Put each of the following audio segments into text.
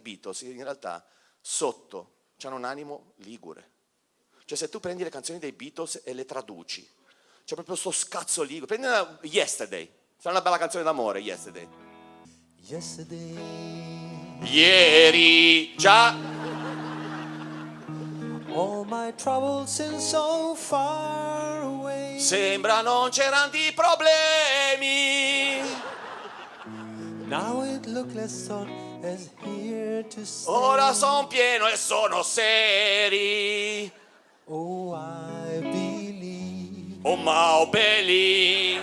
Beatles in realtà sotto c'hanno un animo ligure. Cioè se tu prendi le canzoni dei Beatles e le traduci, c'è proprio sto scazzo ligure. Prendi Yesterday, sarà una bella canzone d'amore, Yesterday. Yesterday, Ieri, già, all my troubles seem so far away. sembra non c'erano di problemi. Now it looks less thought as here to stay. Ora son pieno e sono seri. Oh, I believe Oh Mao belli. in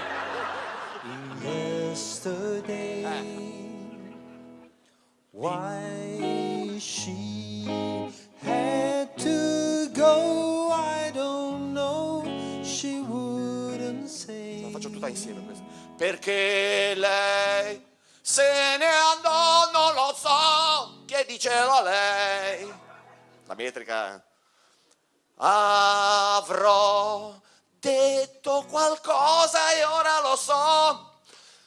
yesterday. Why she had to go, I don't know. She wouldn't say. La faccio tutta insieme questa. Perché lei se ne andò, non lo so. Chiedicelo a lei. La metrica. Avrò detto qualcosa e ora lo so.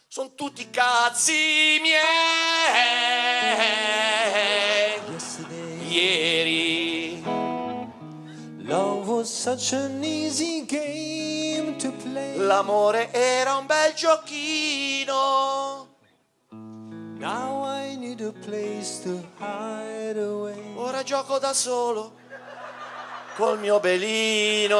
Sono tutti cazzi miei. Yesterday, Ieri love was such an easy game to play. l'amore era un bel giochino. Now I need a place to hide away. Ora gioco da solo col mio belino.